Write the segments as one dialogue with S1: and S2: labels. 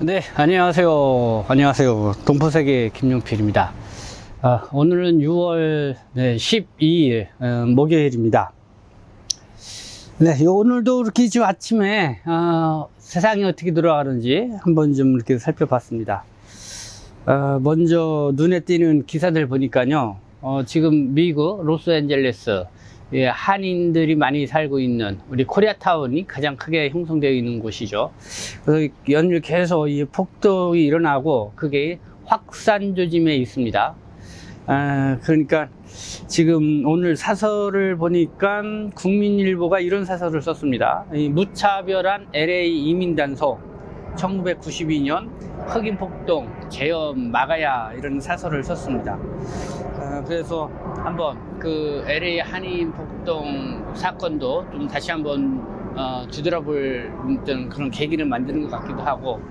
S1: 네, 안녕하세요. 안녕하세요. 동포세계 김용필입니다. 오늘은 6월 12일 목요일입니다. 네, 오늘도 이렇게 지금 아침에 세상이 어떻게 돌아가는지 한번 좀 이렇게 살펴봤습니다. 먼저 눈에 띄는 기사들 보니까요, 지금 미국 로스앤젤레스 한인들이 많이 살고 있는 우리 코리아타운이 가장 크게 형성되어 있는 곳이죠. 그래서 연일 계속 이 폭동이 일어나고 그게 확산 조짐에 있습니다. 그러니까 지금 오늘 사설을 보니까 국민일보가 이런 사설을 썼습니다. 이 무차별한 LA 이민단속 1992년 흑인 폭동 재현 막아야, 이런 사설을 썼습니다. 그래서 한번 그 LA 한인 폭동 사건도 좀 다시 한번 뒤돌아볼 그런 계기를 만드는 것 같기도 하고,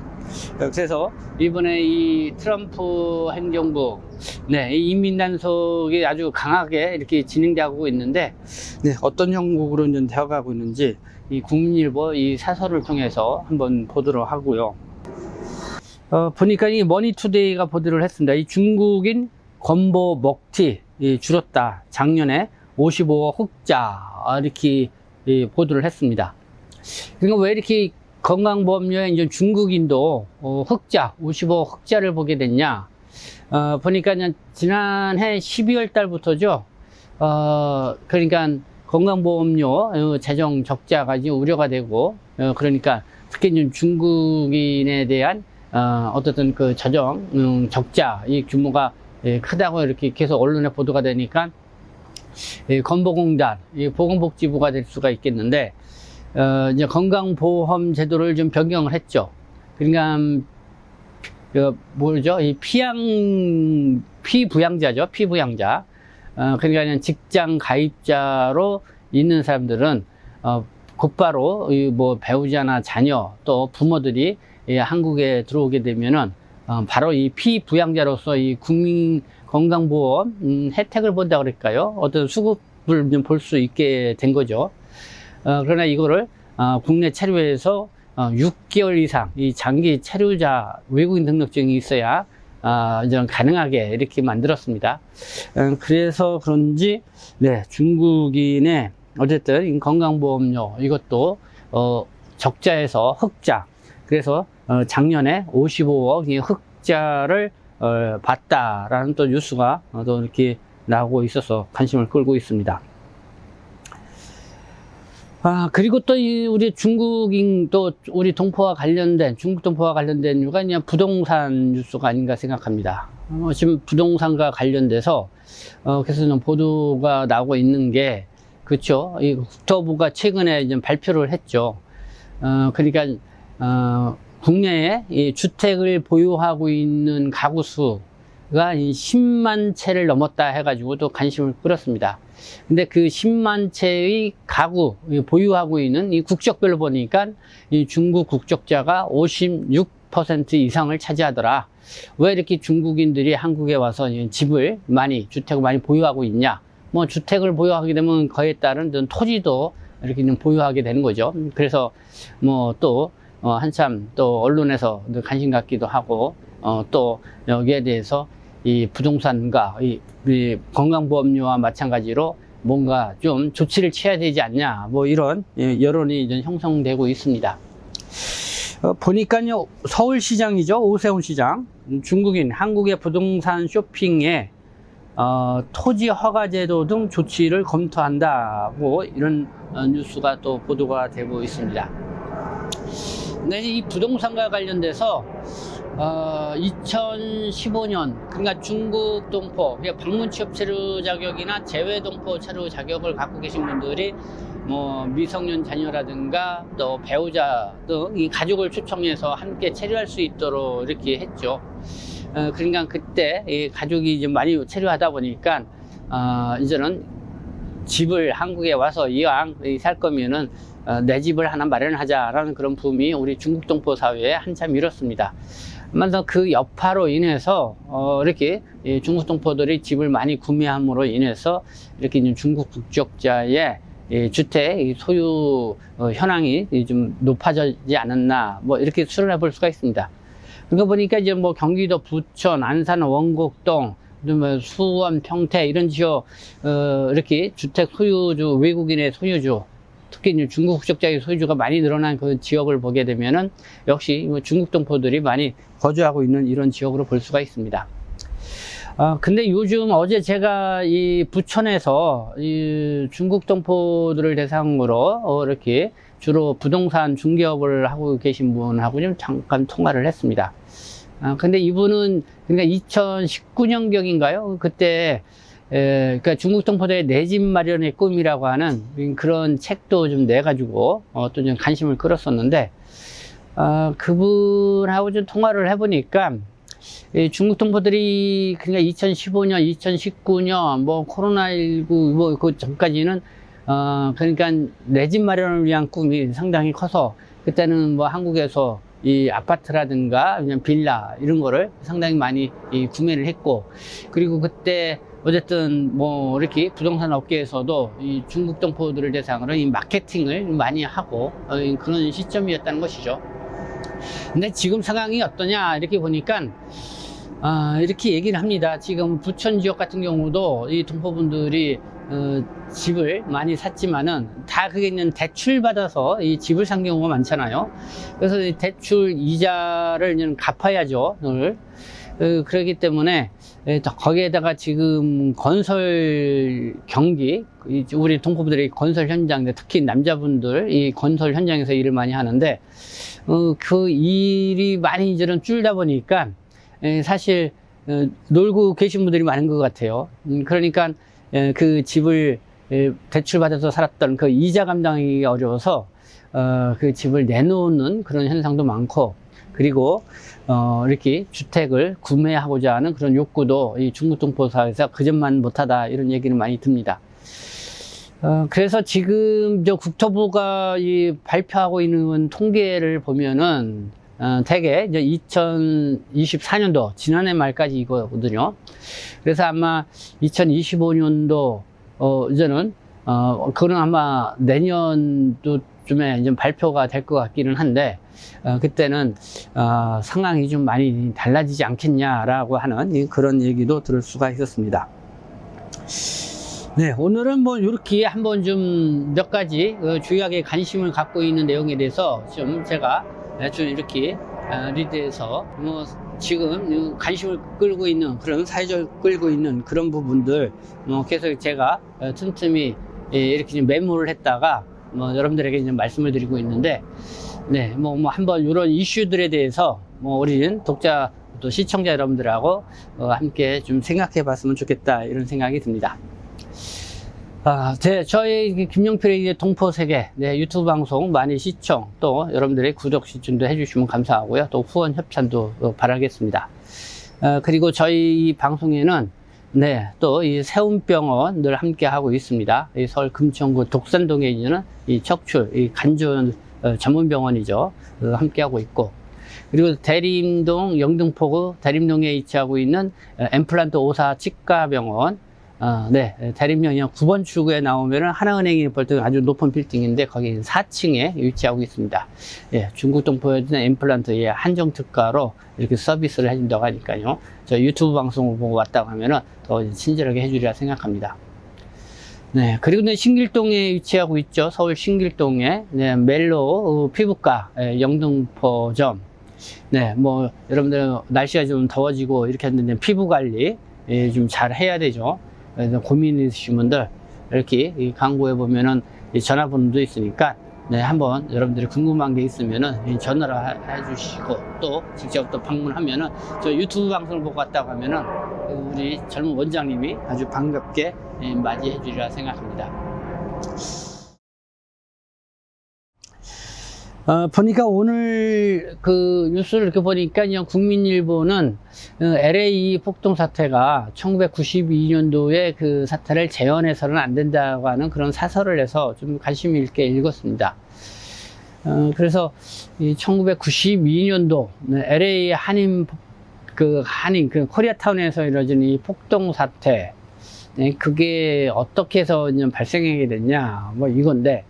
S1: 그래서 이번에 이 트럼프 행정부 이 이민단속이 아주 강하게 이렇게 진행되고 있는데, 어떤 형국으로 좀 되어가고 있는지 이 국민일보 이 사설을 통해서 한번 보도록 하고요. 보니까 이 머니투데이가 보도를 했습니다. 이 중국인 건보 먹튀 줄었다. 작년에 55억 흑자, 이렇게 보도를 했습니다. 그러니까 왜 이렇게 건강보험료에 이제 중국인도 흑자, 55억 흑자를 보게 됐냐? 보니까 지난해 12월 달부터죠. 그러니까 건강보험료 재정 적자가 이제 우려가 되고, 그러니까 특히 이제 중국인에 대한 어떻든 그 재정 적자 이 규모가 크다고 이렇게 계속 언론에 보도가 되니까 건보공단, 보건복지부가 될 수가 있겠는데, 이제 건강보험 제도를 좀 변경을 했죠. 그러니까 뭐죠? 이 피부양자죠. 피부양자. 그러니까 직장 가입자로 있는 사람들은 곧바로 뭐 배우자나 자녀 또 부모들이 한국에 들어오게 되면은 바로 이 피부양자로서 이 국민 건강보험 혜택을 본다 그럴까요? 어떤 수급을 좀 볼 수 있게 된 거죠. 그러나 이거를 국내 체류에서 6개월 이상 이 장기 체류자 외국인 등록증이 있어야 이제 가능하게 이렇게 만들었습니다. 그래서 그런지 중국인의 어쨌든 건강보험료 이것도 적자에서 흑자, 그래서 작년에 55억 흑자를 봤다라는 또 뉴스가 또 이렇게 나오고 있어서 관심을 끌고 있습니다. 그리고 또 우리 중국인 또 우리 동포와 관련된, 중국 동포와 관련된 이유가 그냥 부동산 뉴스가 아닌가 생각합니다. 지금 부동산과 관련돼서 그래서 좀 보도가 나오고 있는 게, 그렇죠. 이 국토부가 최근에 이제 발표를 했죠. 그러니까 국내에 이 주택을 보유하고 있는 가구 수가 10만 채를 넘었다 해가지고 또 관심을 끌었습니다. 근데 그 10만 채의 가구 보유하고 있는 이 국적별로 보니까 이 중국 국적자가 56% 이상을 차지하더라. 왜 이렇게 중국인들이 한국에 와서 집을 주택을 많이 보유하고 있냐? 뭐 주택을 보유하게 되면 그에 따른 토지도 이렇게 보유하게 되는 거죠. 그래서 뭐 또 한참 또 언론에서 관심 갖기도 하고, 또 여기에 대해서 이 부동산과 이 건강보험료와 마찬가지로 뭔가 좀 조치를 취해야 되지 않냐, 뭐 이런 여론이 이제 형성되고 있습니다. 보니까요, 서울시장이죠. 오세훈 시장, 중국인 한국의 부동산 쇼핑에 토지 허가제도 등 조치를 검토한다고 이런 뉴스가 또 보도가 되고 있습니다. 근데 이 부동산과 관련돼서 2015년 그러니까 중국 동포, 방문 취업 체류 자격이나 제외 동포 체류 자격을 갖고 계신 분들이 뭐 미성년 자녀라든가 또 배우자 등 이 가족을 초청해서 함께 체류할 수 있도록 이렇게 했죠. 그러니까 그때 이 가족이 좀 많이 체류하다 보니까 이제는 집을 한국에 와서 이왕 살 거면은 내 집을 하나 마련하자라는 그런 붐이 우리 중국 동포 사회에 한참 일었습니다. 그래서 그 여파로 인해서 이렇게 중국 동포들이 집을 많이 구매함으로 인해서 이렇게 중국 국적자의 주택 소유 현황이 좀 높아지지 않았나, 뭐 이렇게 수론해 볼 수가 있습니다. 그러니까 보니까 이제 뭐 경기도 부천, 안산, 원곡동, 뭐 수원, 평택 이런 지역 이렇게 주택 소유주, 외국인의 소유주, 특히 이제 중국 국적자의 소유주가 많이 늘어난 그 지역을 보게 되면은 역시 중국 동포들이 많이 거주하고 있는 이런 지역으로 볼 수가 있습니다. 근데 요즘 어제 제가 이 부천에서 이 중국 동포들을 대상으로 이렇게 주로 부동산 중개업을 하고 계신 분하고 좀 잠깐 통화를 했습니다. 근데 이분은 그러니까 2019년경인가요? 그때 그러니까 중국 동포들의 내 집 마련의 꿈이라고 하는 그런 책도 좀 내가지고 또 좀 관심을 끌었었는데 그분하고 좀 통화를 해보니까 중국 동포들이 그러니까 2015년, 2019년 뭐 코로나19 뭐 그 전까지는 그러니까 내 집 마련을 위한 꿈이 상당히 커서 그때는 뭐 한국에서 이 아파트라든가 그냥 빌라 이런 거를 상당히 많이 구매를 했고, 그리고 그때 어쨌든 뭐 이렇게 부동산 업계에서도 이 중국 동포들을 대상으로 이 마케팅을 많이 하고 그런 시점이었다는 것이죠. 근데 지금 상황이 어떠냐 이렇게 보니까 이렇게 얘기를 합니다. 지금 부천 지역 같은 경우도 이 동포분들이 집을 많이 샀지만은 다 그게 있는 대출 받아서 이 집을 산 경우가 많잖아요. 그래서 이 대출 이자를 이제 갚아야죠, 늘. 그렇기 때문에 거기에다가 지금 건설 경기, 우리 동포분들이 건설 현장, 특히 남자분들 이 건설 현장에서 일을 많이 하는데 그 일이 많이 이제는 줄다 보니까 사실 놀고 계신 분들이 많은 것 같아요. 그러니까 그 집을 대출받아서 살았던 그 이자 감당이 어려워서 그 집을 내놓는 그런 현상도 많고, 그리고 이렇게 주택을 구매하고자 하는 그런 욕구도 이 중국 동포 사회에서 그전만 못하다 이런 얘기를 많이 듭니다. 그래서 지금 저 국토부가 발표하고 있는 통계를 보면은 대개 이제 2024년도 지난해 말까지 이거거든요. 그래서 아마 2025년도 이제는 그건 아마 내년도쯤에 이제 발표가 될 것 같기는 한데 그때는 상황이 좀 많이 달라지지 않겠냐라고 하는 그런 얘기도 들을 수가 있었습니다. 네, 오늘은 뭐 이렇게 한번 좀 몇 가지 주요하게 관심을 갖고 있는 내용에 대해서 좀 제가 좀 이렇게 리드해서 뭐 지금 관심을 끌고 있는 그런 사회적으로 끌고 있는 그런 부분들 계속 제가 틈틈이 이렇게 좀 메모를 했다가 뭐 여러분들에게 좀 말씀을 드리고 있는데, 네, 뭐 한번 이런 이슈들에 대해서 뭐 우리 독자 또 시청자 여러분들하고 함께 좀 생각해 봤으면 좋겠다 이런 생각이 듭니다. 저희 김용필의 동포세계 유튜브 방송 많이 시청, 또 여러분들의 구독 시청도 해주시면 감사하고요. 또 후원 협찬도 바라겠습니다. 그리고 저희 이 방송에는 또 이 세운병원 늘 함께 하고 있습니다. 이 서울 금천구 독산동에 있는 이 척출, 이 간주 전문병원이죠. 함께 하고 있고, 그리고 대림동, 영등포구 대림동에 위치하고 있는 엠플란트 오사 치과병원, 대림역 9번 출구에 나오면은 하나은행이 벌떡 아주 높은 빌딩인데 거기 4층에 위치하고 있습니다. 중국 동포에 대한 임플란트 한정 특가로 이렇게 서비스를 해준다고 하니까요. 저 유튜브 방송을 보고 왔다고 하면은 더 친절하게 해주리라 생각합니다. 그리고 신길동에 위치하고 있죠. 서울 신길동에 멜로 피부과 영등포점. 뭐 여러분들 날씨가 좀 더워지고 이렇게 했는데 피부 관리 좀 잘 해야 되죠. 그래서 고민 있으신 분들 이렇게 광고에 보면은 전화번호도 있으니까 한번 여러분들이 궁금한 게 있으면은 전화를 해주시고, 또 직접 또 방문하면은 저 유튜브 방송을 보고 왔다고 하면은 우리 젊은 원장님이 아주 반갑게 맞이해 주리라 생각합니다. 보니까 오늘 그 뉴스를 이렇게 보니까 그냥 국민일보는 LA 폭동 사태가 1992년도에 그 사태를 재현해서는 안 된다고 하는 그런 사설을 해서 좀 관심 있게 읽었습니다. 그래서 이 1992년도 LA 한인 그 코리아타운에서 이루어진 이 폭동 사태, 그게 어떻게 해서 발생하게 됐냐, 뭐 이건데,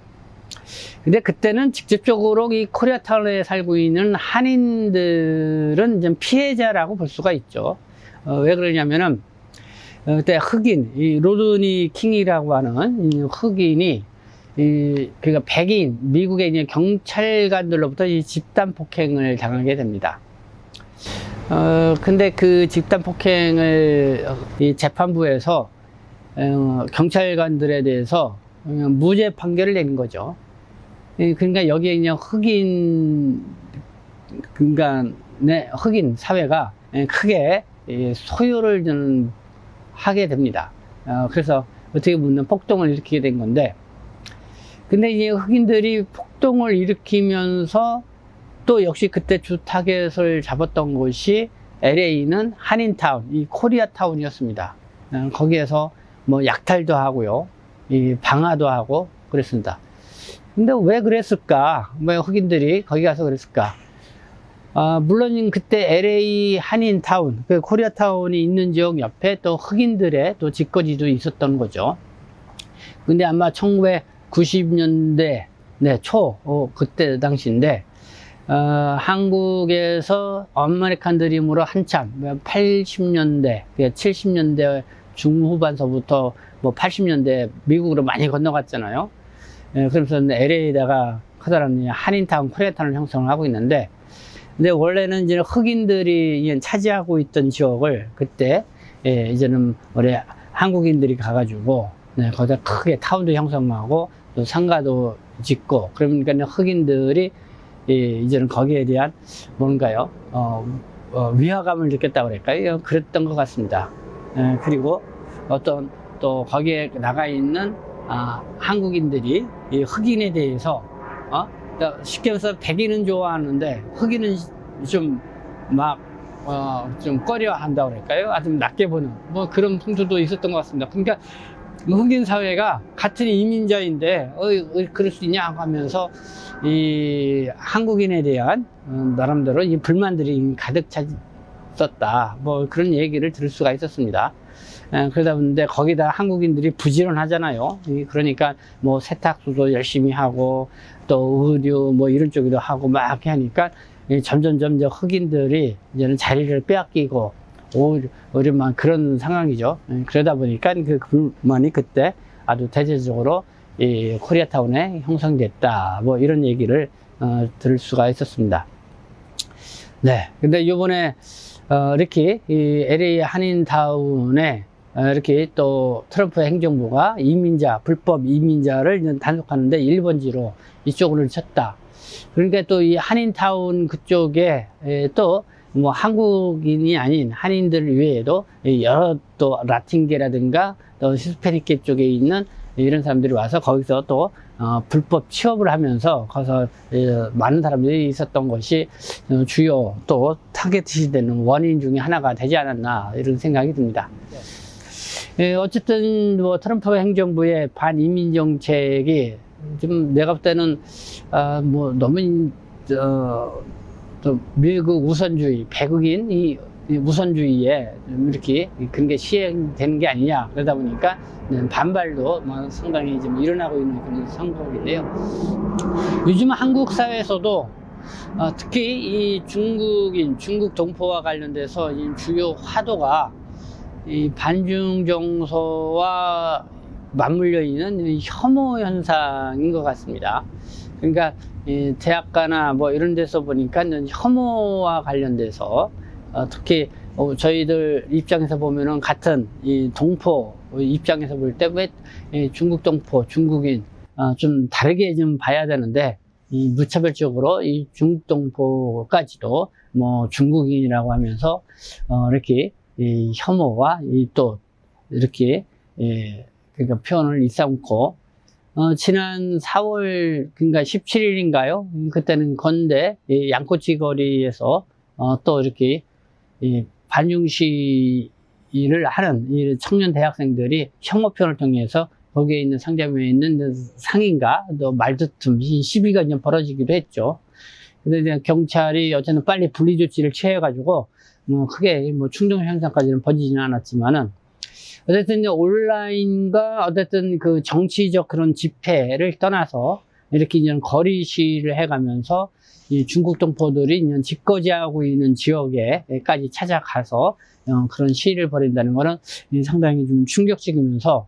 S1: 근데 그때는 직접적으로 이 코리아타운에 살고 있는 한인들은 좀 피해자라고 볼 수가 있죠. 왜 그러냐면은, 그때 흑인, 이 로드니 킹이라고 하는 이 흑인이, 그러니까 백인, 미국의 이제 경찰관들로부터 이 집단 폭행을 당하게 됩니다. 근데 그 집단 폭행을 이 재판부에서 경찰관들에 대해서 무죄 판결을 내린 거죠. 그러니까 여기에 그냥 흑인 사회가 크게 소요를 좀 하게 됩니다. 그래서 어떻게 보면 폭동을 일으키게 된 건데, 근데 이제 흑인들이 폭동을 일으키면서 또 역시 그때 주 타겟을 잡았던 곳이 LA는 한인타운, 이 코리아타운이었습니다. 거기에서 뭐 약탈도 하고요, 이 방화도 하고 그랬습니다. 근데 왜 그랬을까? 왜 흑인들이 거기 가서 그랬을까? 물론 그때 LA 한인타운, 그 코리아타운이 있는 지역 옆에 또 흑인들의 또 집거지도 있었던 거죠. 근데 아마 1990년대 초, 그때 당시인데, 한국에서 아메리칸 드림으로 한참 80년대, 70년대 중후반서부터 뭐 80년대 미국으로 많이 건너갔잖아요. 그러면서 LA에다가 커다란 한인타운, 코리아타운을 형성을 하고 있는데, 근데 원래는 이제 흑인들이 차지하고 있던 지역을 그때 이제는 우리 한국인들이 가가지고 거기다 크게 타운도 형성하고 또 상가도 짓고, 그러니까 흑인들이 이제는 거기에 대한 뭔가요? 위화감을 느꼈다고 그럴까요? 그랬던 것 같습니다. 그리고 어떤 또 거기에 나가 있는 한국인들이 이 흑인에 대해서 그러니까 쉽게 말해서 백인은 좋아하는데 흑인은 좀 막 좀 꺼려 한다고 그럴까요? 아주 낮게 보는 뭐 그런 풍토도 있었던 것 같습니다. 그러니까 흑인 사회가 같은 이민자인데 그럴 수 있냐 하면서 이 한국인에 대한 나름대로 이 불만들이 가득 찼었다, 뭐 그런 얘기를 들을 수가 있었습니다. 그러다 보는데 거기다 한국인들이 부지런하잖아요. 그러니까 뭐 세탁소도 열심히 하고 또 의류 뭐 이런 쪽에도 하고 막 이렇게 하니까 점점점 흑인들이 이제는 자리를 빼앗기고 오히려 그런 상황이죠. 그러다 보니까 그 불만이 그때 아주 대대적으로 이 코리아타운에 형성됐다, 뭐 이런 얘기를 들을 수가 있었습니다. 네, 근데 요번에 이렇게 이 LA 한인타운에 이렇게 또 트럼프 행정부가 불법 이민자를 단속하는데 1번지로 이쪽으로 쳤다. 그러니까 또 이 한인타운 그쪽에 또 뭐 한국인이 아닌 한인들 외에도 여러 또 라틴계라든가 또 히스패닉계 쪽에 있는 이런 사람들이 와서 거기서 또 불법 취업을 하면서 거기서 많은 사람들이 있었던 것이 주요 또 타겟이 되는 원인 중에 하나가 되지 않았나, 이런 생각이 듭니다. 어쨌든 뭐 트럼프 행정부의 반이민 정책이 좀 내가 볼 때는 뭐 너무 또 미국 우선주의, 백흑인 이 우선주의에 이렇게 그런 게 시행되는 게 아니냐, 그러다 보니까 반발도 상당히 좀 일어나고 있는 그런 상황인데요. 요즘 한국 사회에서도 특히 이 중국 동포와 관련돼서 이 주요 화두가 이 반중 정서와 맞물려 있는 혐오 현상인 것 같습니다. 그러니까 이 대학가나 뭐 이런 데서 보니까 혐오와 관련돼서 특히 저희들 입장에서 보면은 같은 이 동포 입장에서 볼 때 왜 중국 동포, 중국인 좀 다르게 좀 봐야 되는데, 이 무차별적으로 이 중국 동포까지도 뭐 중국인이라고 하면서 이렇게 이 혐오와 또 이렇게 그러니까 표현을 일삼고, 지난 4월 그러니까 17일인가요? 그때는 건대 양꼬치 거리에서 또 이렇게 반중 시위를 하는 이 청년 대학생들이 혐오 표현을 통해서 거기에 있는 상점에 있는 상인과 또 말다툼, 시비가 좀 벌어지기도 했죠. 근데 이제 경찰이 어쨌든 빨리 분리 조치를 취해가지고 뭐 크게 뭐 충동 현상까지는 번지지는 않았지만은, 어쨌든 이제 온라인과 어쨌든 그 정치적 그런 집회를 떠나서 이렇게 이제 거리 시위를 해가면서 이 중국 동포들이 이제 집거지하고 있는 지역에까지 찾아가서 그런 시위를 벌인다는 거는 상당히 좀 충격적이면서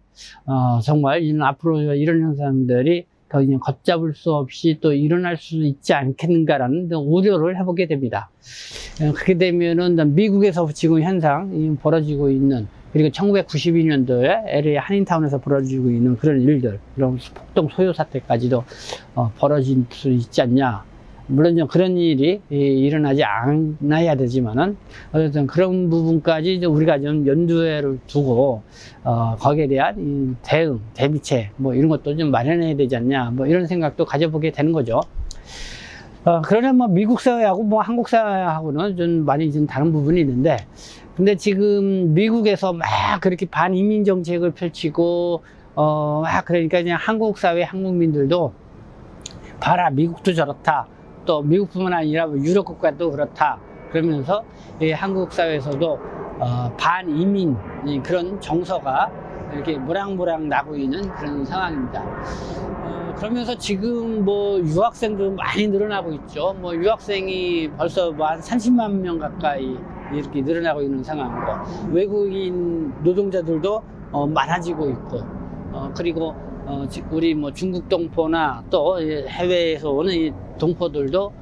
S1: 정말 앞으로 이런 현상들이 더 이제 걷잡을 수 없이 또 일어날 수 있지 않겠는가라는 우려를 해보게 됩니다. 그렇게 되면은 미국에서 지금 현상 벌어지고 있는, 그리고 1992년도에 LA 한인타운에서 벌어지고 있는 그런 일들, 이런 폭동 소요 사태까지도 벌어질 수 있지 않냐. 물론 그런 일이 일어나지 않아야 되지만은 어쨌든 그런 부분까지 우리가 좀 연두에를 두고 거기에 대한 대응, 대비책 뭐 이런 것도 좀 마련해야 되지 않냐, 뭐 이런 생각도 가져보게 되는 거죠. 그러나 뭐 미국 사회하고 뭐 한국 사회하고는 좀 많이 좀 다른 부분이 있는데, 근데 지금 미국에서 막 그렇게 반이민 정책을 펼치고 막 그러니까 그냥 한국 사회 한국민들도 봐라 미국도 저렇다, 또 미국뿐만 아니라 유럽 국가도 그렇다 그러면서 한국 사회에서도 반이민 그런 정서가 이렇게 모락모락 나고 있는 그런 상황입니다. 그러면서 지금 뭐 유학생도 많이 늘어나고 있죠. 뭐 유학생이 벌써 뭐 한 30만 명 가까이 이렇게 늘어나고 있는 상황이고, 외국인 노동자들도 많아지고 있고, 그리고 우리 뭐 중국 동포나 또 해외에서 오는 이 동포들도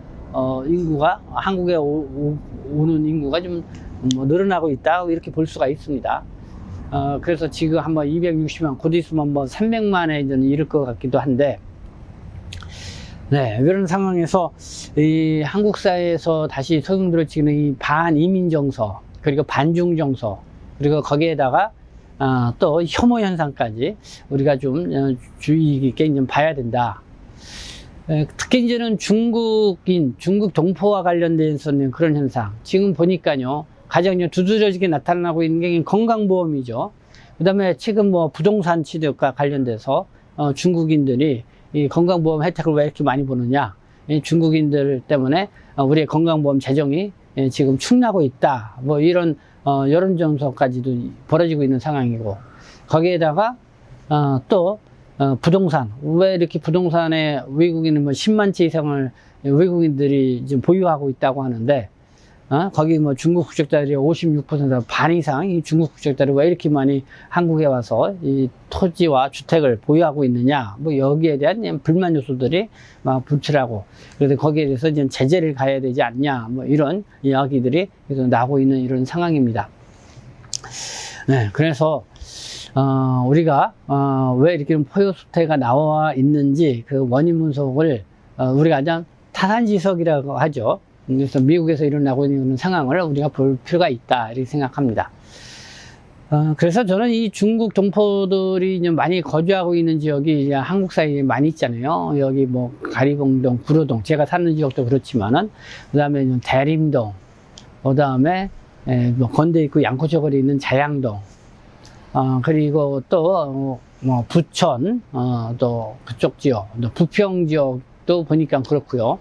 S1: 인구가 한국에 오는 인구가 좀 뭐 늘어나고 있다 이렇게 볼 수가 있습니다. 그래서 지금 한번 260만, 곧 있으면 뭐 300만에 이를 것 같기도 한데, 네, 이런 상황에서 이 한국 사회에서 다시 소용돌이 치는 이 반이민 정서, 그리고 반중 정서, 그리고 거기에다가 또 혐오 현상까지 우리가 좀 주의 깊게 좀 봐야 된다. 특히 이제는 중국 동포와 관련돼서는 그런 현상, 지금 보니까요, 가장 두드러지게 나타나고 있는 게 건강보험이죠. 그 다음에 최근 뭐 부동산 취득과 관련돼서 중국인들이 이 건강보험 혜택을 왜 이렇게 많이 보느냐, 이 중국인들 때문에 우리의 건강보험 재정이 지금 축나고 있다, 뭐 이런 여론 정서까지도 벌어지고 있는 상황이고, 거기에다가 또 부동산, 왜 이렇게 부동산에 외국인은 뭐 10만 채 이상을 외국인들이 지금 보유하고 있다고 하는데, 거기 뭐 중국 국적자들이 56%, 반 이상 이 중국 국적자들이 왜 이렇게 많이 한국에 와서 이 토지와 주택을 보유하고 있느냐, 뭐 여기에 대한 불만 요소들이 막 분출하고, 그래서 거기에 대해서 이제 제재를 가야 되지 않냐, 뭐 이런 이야기들이 계속 나오고 있는 이런 상황입니다. 네, 그래서 우리가 왜 이렇게 포효 수태가 나와 있는지 그 원인 분석을 우리가 그냥 타산지석이라고 하죠. 그래서 미국에서 일어나고 있는 상황을 우리가 볼 필요가 있다 이렇게 생각합니다. 그래서 저는 이 중국 동포들이 많이 거주하고 있는 지역이 한국 사이에 많이 있잖아요. 여기 뭐 가리봉동, 구로동, 제가 사는 지역도 그렇지만은, 그 다음에 대림동, 그 다음에 뭐 건대입구 양코저 거리에 있는 자양동, 그리고 또 뭐 부천, 또 그쪽 지역, 또 부평 지역도 보니까 그렇고요.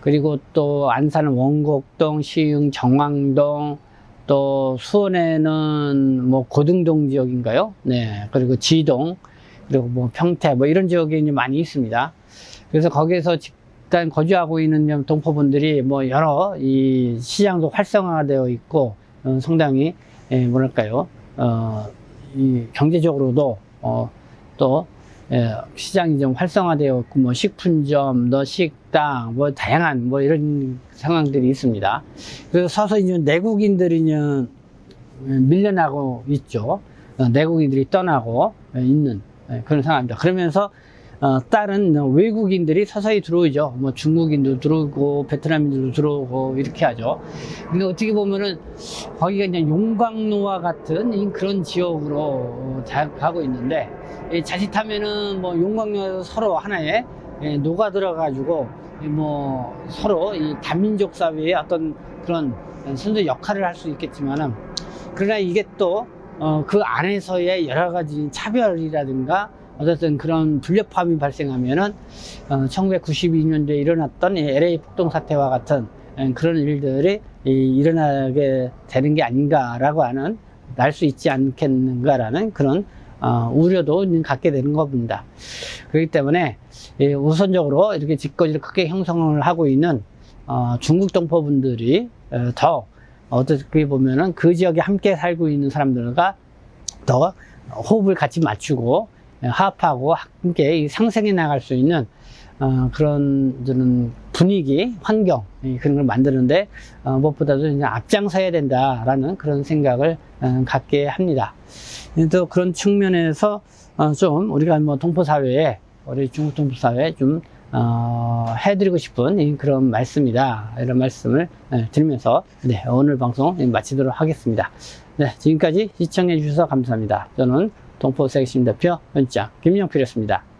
S1: 그리고 또 안산 원곡동, 시흥 정왕동, 또 수원에는 뭐 고등동 지역인가요? 네, 그리고 지동, 그리고 뭐 평택, 뭐 이런 지역이 이제 많이 있습니다. 그래서 거기에서 일단 거주하고 있는 동포분들이 뭐 여러 이 시장도 활성화되어 있고, 상당히 뭐랄까요, 이 경제적으로도 또 시장이 좀 활성화되어 있고, 뭐 식품점, 식당, 뭐 다양한 뭐 이런 상황들이 있습니다. 그래서 서서 이제 내국인들이 이제 밀려나고 있죠. 내국인들이 떠나고 있는 그런 상황입니다. 그러면서 다른 외국인들이 서서히 들어오죠. 뭐 중국인도 들어오고 베트남인들도 들어오고 이렇게 하죠. 근데 어떻게 보면은 거기가 그냥 용광로와 같은 그런 지역으로 가고 있는데, 자칫하면은 뭐 용광로에서 서로 하나에 녹아들어 가지고 뭐 서로 이 단민족 사회의 어떤 그런 선도 역할을 할 수 있겠지만은, 그러나 이게 또 그 안에서의 여러 가지 차별이라든가 어쨌든 그런 불협화음이 발생하면은 1992년도에 일어났던 LA 폭동 사태와 같은 그런 일들이 일어나게 되는 게 아닌가라고 하는, 날 수 있지 않겠는가라는 그런 우려도 갖게 되는 겁니다. 그렇기 때문에 우선적으로 이렇게 집거지를 크게 형성을 하고 있는 중국 동포분들이 더 어떻게 보면은 그 지역에 함께 살고 있는 사람들과 더 호흡을 같이 맞추고 화합하고 함께 상생해 나갈 수 있는 그런 분위기, 환경 그런 걸 만드는데 무엇보다도 이제 앞장서야 된다라는 그런 생각을 갖게 합니다. 또 그런 측면에서 좀 우리가 뭐 동포 사회에 우리 중국 동포 사회에 좀 해드리고 싶은 그런 말씀이다. 이런 말씀을 드리면서 오늘 방송 마치도록 하겠습니다. 지금까지 시청해 주셔서 감사합니다. 저는 동포세계 시민대표 현장 김영필이었습니다.